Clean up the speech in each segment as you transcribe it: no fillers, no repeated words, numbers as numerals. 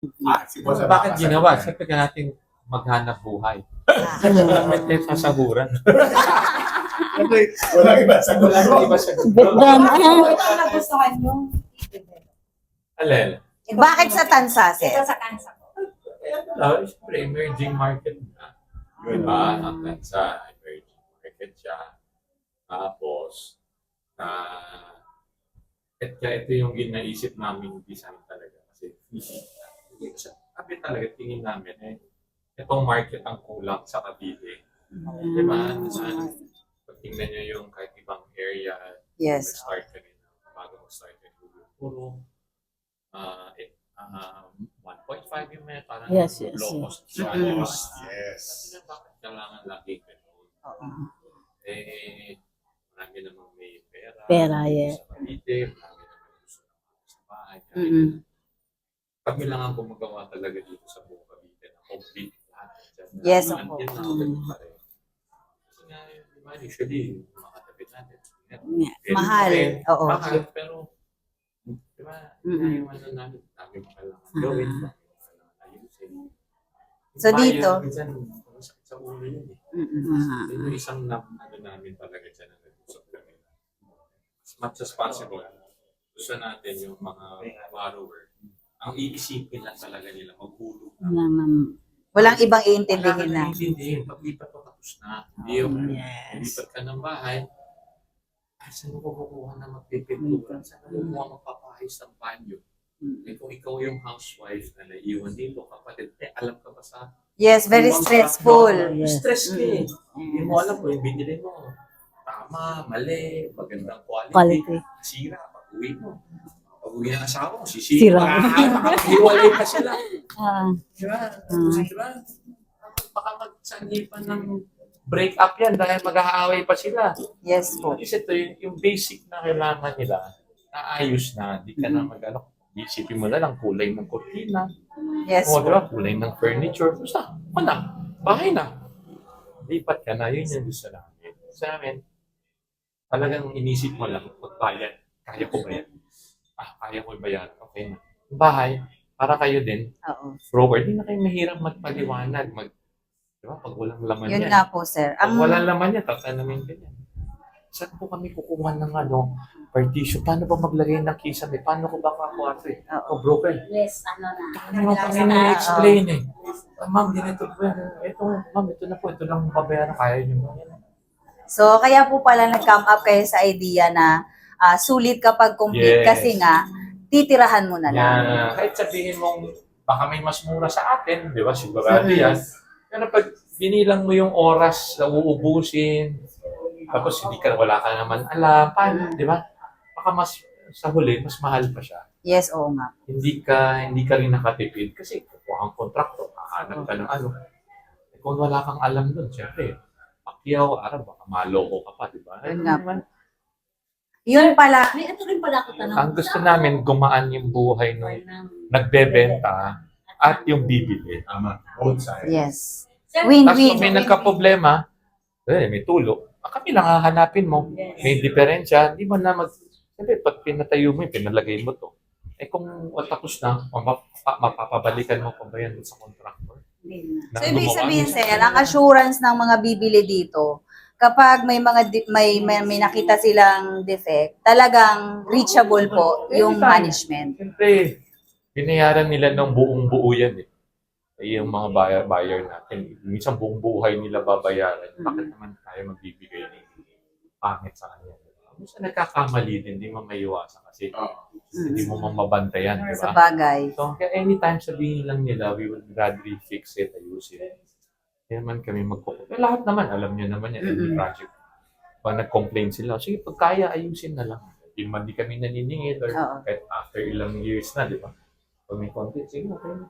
Bakit ginawa? Siyempre ka natin maghanap buhay. May tayo sasahuran. Walang iba sa Wala nang iba sa Ano ang nagustuhan nyo? Alel. Bakit sa Tansa, sir? Ito sa kansa ko. Siyempre, emerging market na. Diba? Hanggang sa emerging market siya. Tapos, kaya ito yung ginaisip namin design talaga. Kasi, sabi talaga, tingin namin itong market ang kulang sa Cavite. Diba? Pag tingnan nyo yung kahit ibang area, Yes. start kanina, bago mag-start kanina, puro 1.5 yung may parang Yes. low cost. Yes. Bakit kailangan lagi ganun? Oo. Marami namang may pera. Pera, yeah. Sa Cavite, marami namang gusto na sa bahay. Kami lang ang gumagawa talaga dito sa buong Cavite na complete lahat. Yes, Yan opo. na ulit pa rin. Kasi nga, di ba, usually, mga tapit natin. Mahal. Oo. Mahal, pero, di ba, yung ano namin, dami mo kailangan gawin. Dami mo kailangan ayusin. So, dito? Minsan, masakit sa ulo yun eh. Yung isang ano namin talaga dyan na nag-usap kami. As much as possible, gusto natin yung mga borrower. Ang iisipin lang talaga nila, maghulog na. Walang ibang iintindihin na. Iintindihin, paglipat ko tapos na. Hindi yung lipat ka ng bahay. Saan mo kukuha na magpipinturan? Saan mo kukuha magpapahis ng banyo? Kung ikaw yung housewife na naiiwan dito, kapatid, alam ka ba sa... Yes, very stressful. Stress ka eh. Hindi mo alam kung yung binili mo. Tama, mali, magandang quality. Sira, pag-uwi mo. Pag-uwi ng asawa mo, sisira. Makakahiwalay pa sila. Diba? Diba? Baka magsanipan ng break up yan dahil mag-aaway pa sila. Yes po. Kasi ito yung basic na kailangan nila, naayos na, di ka na mag-ano. Isipin mo na lang kulay ng kortina. Yes O, po. diba? Kulay ng furniture. Basta, bahay na. Lipat ka na, yun yung gusto namin. Sa amin, talagang inisip mo lang, pagbayad, kaya ko ba yan? Kaya ko ba yan? Okay na. Bahay, para kayo din, Oo. Robert, di na kayo mahirap magpaliwanag. Diba? Pag walang laman Yun yan. nga po, sir. Pag walang laman yan, tatanamin ka yan. Saan po kami kukuha ng partition? Paano ba maglagay ng kisame? Paano ko ba kakuha ito eh? O broken. Yes, ano na. Ano mo kami na-explain eh. Ma'am, ganito po yan. Ito, ma'am, ito na po. Ito lang babayaran. Kaya niyo mo yan. So, kaya po pala nag-come up kayo sa idea na sulit kapag complete Yes. kasi nga, titirahan mo na lang. Kahit sabihin mong baka may mas mura sa atin, di ba? Sigurado yan. Pero pag binilang mo yung oras na uubusin, tapos wala ka naman alam, paano, di ba? Baka mas, sa huli, mas mahal pa siya. Yes, oo nga. Hindi ka rin nakatipid kasi kukuha ang kontrakto, hahanap ka ng ano. Kung wala kang alam doon, syempre, pakyaw, baka maloko ka pa, di ba? Yun nga po. Yun pala, May ito rin pala ako tanong. Ang gusto namin, gumaan yung buhay ng nagbebenta at yung bibili. Tama. Both sides. yes. Tapos Win-win. kung may nagka-problema, may tulo. Kami lang hahanapin mo. May diferensya. Hindi mo na Siyempre, pag pinatayo mo, pinalagay mo to. Kung tapos na, mapapabalikan mo pa ba yan sa contractor? So, ibig sabihin, sir, ang assurance ng mga bibili dito, kapag may may nakita silang defect, talagang reachable po yung management. Siyempre, binayaran nila ng buong-buo yan eh. Yung mga buyer natin, minsan buong buhay nila babayaran. Bakit naman tayo magbibigay ng pangit sa kanya? Minsan nagkakamali din, hindi mo maiwasan kasi hindi mo mabantayan, di Sa ba? bagay. So, kaya anytime sabihin lang nila, we will gradually fix it, ayusin. Kaya naman kami lahat naman, alam niyo naman yan, every project. Pag nag-complain sila, sige, pag kaya, ayusin na lang. Hindi man di kami naniningil or kahit after ilang years na, di ba? Pag may konti, sige, okay.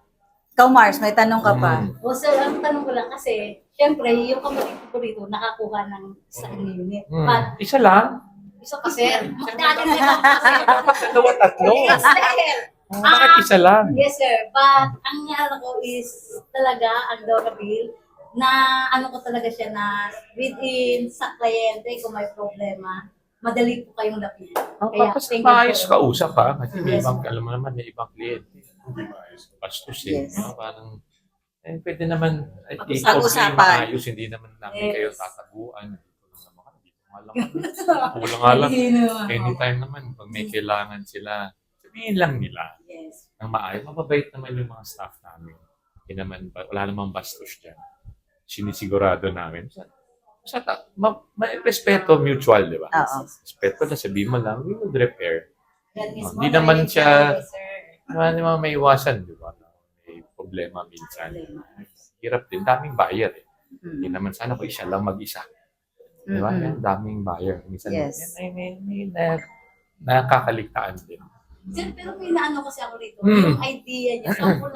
Ikaw, Mars, may tanong ka pa. O sir, ang tanong ko lang kasi, syempre, yung kapatid ko rito, nakakuha ng isang unit. But, Isa lang? isa pa sir, dati na lang kasi. Dapat dalawa, tatlo. Yes, sir. Bakit isa lang? Yes, sir. But, ang nangyari ko is talaga, ang Dora Bill, na ano ko talaga siya na within sa kliyente, kung may problema, madali po kayong lapitan. Kaya, Tapos thank you maayos po. ka usap ha. Kasi may ibang, alam mo naman, may ibang kliyente. Hindi maayos. bastos eh. Yes. No? Parang, pwede naman, Pag-usapan. maayos, hindi naman namin kayo tataguan. Dito lang naman, dito nga lang. Kulang nga lang. Anytime naman, pag may kailangan sila, sabihin lang nila. Yes. Ng maayos. Mababait naman yung mga staff namin. Hindi naman, wala namang bastos dyan. Sinisigurado namin. May respeto mutual, di ba? Oo. Respeto na sabihin mo lang, we would repair. Yan mismo, Hindi naman narinig siya- tayo, sir. Naman may iwasan, di ba? May problema minsan. Hirap din. Daming buyer eh. Hindi naman sana kung isa lang mag-isa. Di ba? Yan, daming buyer. Minsan, Yes. yan, may nakakaligtaan din. Sir, pero may naano kasi ako rito. Hmm. Yung idea niyo, saan po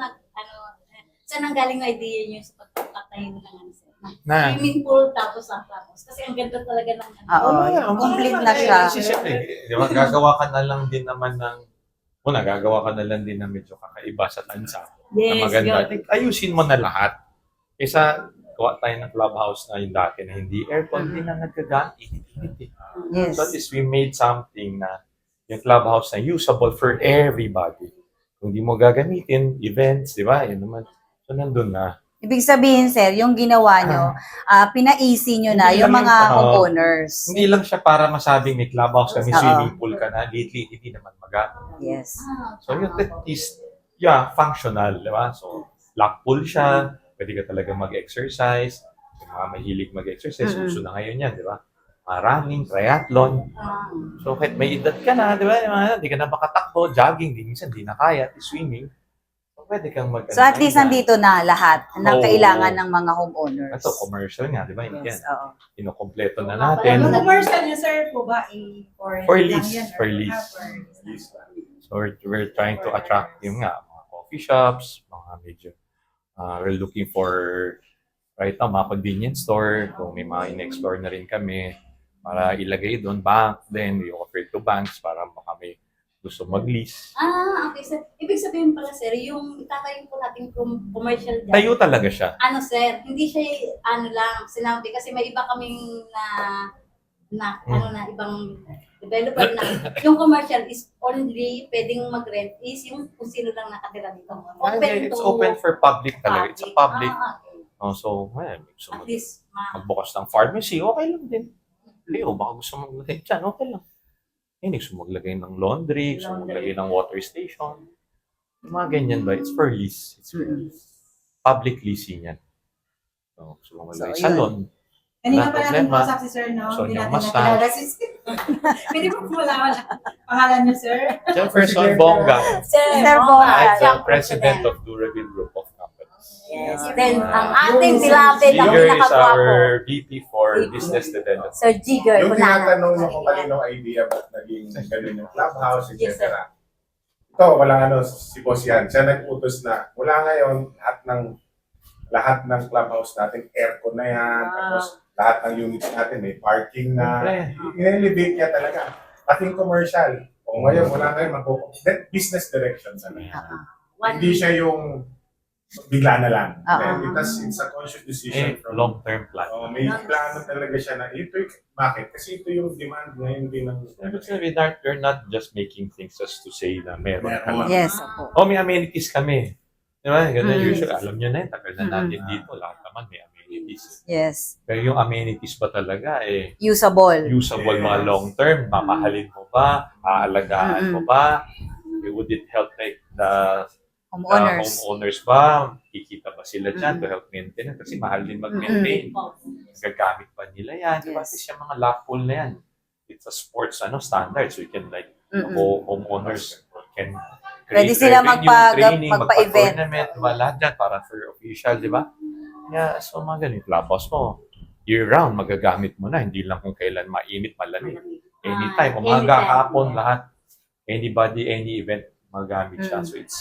saan ang galing yung idea niyo sa pagpapatayin ng ano, sir? Na, Swimming pool tapos ang tapos. Kasi ang ganda talaga ng ano. Oo. Complete na siya. Di ba? Gagawa ka na lang din naman ng gagawa ka na lang din na medyo kakaiba sa tansa. Na maganda. yun. Ayusin mo na lahat. Kaysa gawa tayo ng clubhouse na yung dati na hindi aircon, hindi na nagkagamit. Yes. So at least we made something na yung clubhouse na usable for everybody. Kung di mo gagamitin, events, di ba? Yan naman. So nandun na. Ibig sabihin, sir, yung ginawa nyo, pina-easy nyo na Hindi yung lang mga yung- homeowners. Hindi lang siya para masabing may clubhouse kami, Oo. swimming pool ka na. Lately, hindi naman magamit. Yes. So yun, that is, functional, di ba? So, lock pool siya, pwede ka talaga mag-exercise, yung mga mahilig mag-exercise, uso na ngayon yan, di ba? Running, triathlon. So, kahit may edad ka na, di ba? Hindi ka na makatakbo, jogging, minsan di na kaya, swimming. So, pwede kang mag- So at least nandito na lahat ng Oo. kailangan ng mga homeowners. Ito, commercial nga, di ba? Yan, Yes, oo. kinukompleto na Yung natin. Yung commercial niyo, sir, po ba? For lease, lang yan, or- for lease. Please lang. So, we're trying to attract yung mga coffee shops, mga medyo, we're looking for, right now, mga convenience store, kung may mga in-explore na rin kami, para ilagay doon, bank, then we offer to banks para baka may gusto mag-lease. Okay, sir. Ibig sabihin pala, sir, yung itatayo po natin commercial dyan. Tayo talaga siya. Ano, sir, hindi siya lang, sinabi, kasi may iba kaming ibang developer na yung commercial is only pwedeng mag-rent is yung kung sino lang nakatira dito. It's open for public talaga. It's a public. Okay. So, gusto At least, magbukas ng pharmacy, okay lang din. Baka gusto maglagay dyan, okay lang. Gusto maglagay ng laundry, gusto maglagay ng water station. Yung mga ganyan ba? It's for lease. It's for lease. Public leasing yan. So, gusto maglagay So, salon. Kanina Wala pa natin problema. kausap si sir, no? So, Hindi yung natin massage. nakilala si sir. Pwede po malaman pangalan niyo, sir? Jefferson Bonga. Sir I'm Bonga. the president of Durabin Group of Companies. Yes. Then, ang ating tilapid na Jigger is pinakagwapo. our VP for Business Development. Sir Jigger. Yung Unahan. tinatanong mo kung kaninong idea ba't naging ganun yung clubhouse, etc. Ito, walang si boss yan. Siya nag-utos na mula ngayon, lahat ng clubhouse natin, aircon na yan, tapos lahat ng units natin may parking na. I-elevate niya talaga. Ating commercial. O ngayon, wala ngayon, business direction sa Hindi siya yung bigla na lang. It's a conscious decision from Long-term plan. may plano talaga siya na ito. Bakit? Kasi ito yung demand ngayon din ng We're not just making things just to say na meron ka lang. Yes, opo. May amenities kami. Di ba? Ganun usually. Alam nyo na yun, tagal na natin dito. Lahat naman may amenities. Yes. Pero yung amenities ba talaga Usable. usable mga long term? Mamahalin mo ba? Aalagaan mo ba? Would it help like the Homeowners. homeowners ba? Kikita ba sila dyan to help maintain? Kasi mahal din mag-maintain. Gagamit pa nila yan. Diba? Yes. Kasi yung mga lock pool na yan, it's a sports standard. So you can homeowners can Pwede create sila revenue, magpa-event. magpa-tournament, diba? Lahat dyan para for official, di ba? Yeah, so mga ganito. Clubhouse mo, year-round, magagamit mo na. Hindi lang kung kailan mainit, malamig. Anytime, umaga, hapon, lahat. Anybody, any event, magamit siya. So it's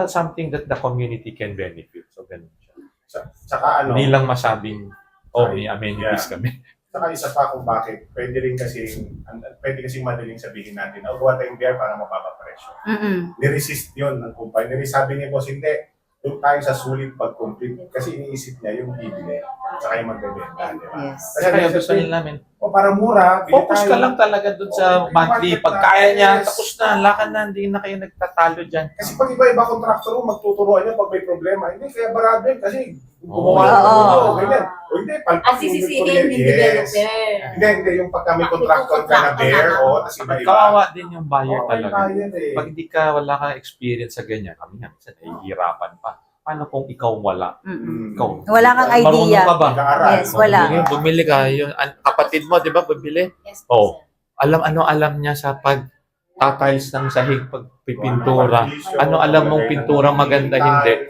something that the community can benefit. So ganun siya. Tsaka Hindi lang masabing, may amenities kami. Saka isa pa kung bakit, pwede kasing madaling sabihin natin, gawa tayong beer para mababa presyo. Niresist yun ng kumpanya. Sabi ni boss, hindi, doon tayo sa sulit pag-complete. Kasi iniisip niya yung bibili, saka yung magbebenta, di ba? Yes. Kaya gusto nila namin, O para mura, bili Focus ka tayo. lang talaga dun sa monthly. Pag kaya niya, tapos na, lakad na, hindi na kayo nagtatalo dyan. Kasi pag iba-iba kontraktor mo, magtuturuan niya pag may problema. Hindi, kaya barado yun. Kasi gumawa Oo. ng ano, ganyan. O hindi, palpak Ang sisisihin yung developer. Hindi, yung pag kami kontraktor ka na bear, o, tapos iba-iba. Kawawa din yung buyer Oo, talaga. bayad eh. Pag hindi ka, wala kang experience sa ganyan, kami nga, minsan nahihirapan pa. Paano kung ikaw wala? Mm-mm. Ikaw, Wala kang marunong idea. ka ba? Nag-aaral. Yes, wala. Bumili ka, yung kapatid mo, di ba, bumili? Yes, Oh. sir. Alam niya sa pag-tiles ng sahig, pagpipintura. Ano alam mong pintura maganda, hindi?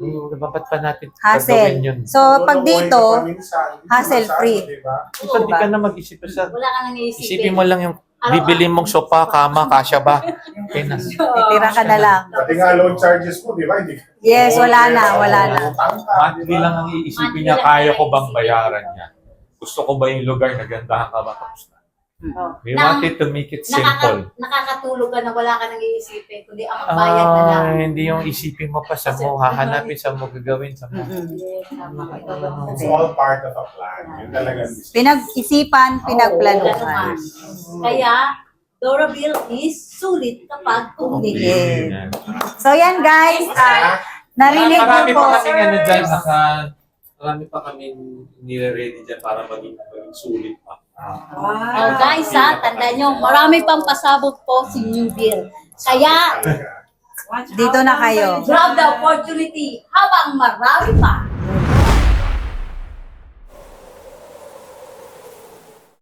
Diba, ba't pa natin Hassle. gagawin yun? So, pag dito, hassle-free. Ikaw, di ka na mag-isip sa... Wala ka nang iisipin. Isipin mo lang yung bibili mong sopa, kama, kasya ba? Okay na. titira ka na lang. Pati nga loan charges mo, di ba? Hindi. Yes, wala na, wala na. Monthly lang ang iisipin niya, kaya ko bang bayaran niya? Gusto ko ba yung lugar na gandahan ka ba? Tapos na. Oh. We wanted to make it simple. Nakakatulog ka na wala ka nang iisipin, kundi ang magbayad na lang. Hindi yung isipin mo pa sa mo, hahanapin sa mo gagawin sa mo. Mm-mm. It's all part of a plan. Yun talaga. Pinag-isipan, pinagplanuhan. Kaya, Doraville is sulit kapag complete. Yes. So yan guys, narinig Marami mo po. pa kaming ano dyan, marami pa kaming nire-ready dyan para maging sulit pa. Oh, guys, tandaan nyo, marami pang pasabog po si Newville. Kaya, Dito na kayo. grab the opportunity habang marami pa.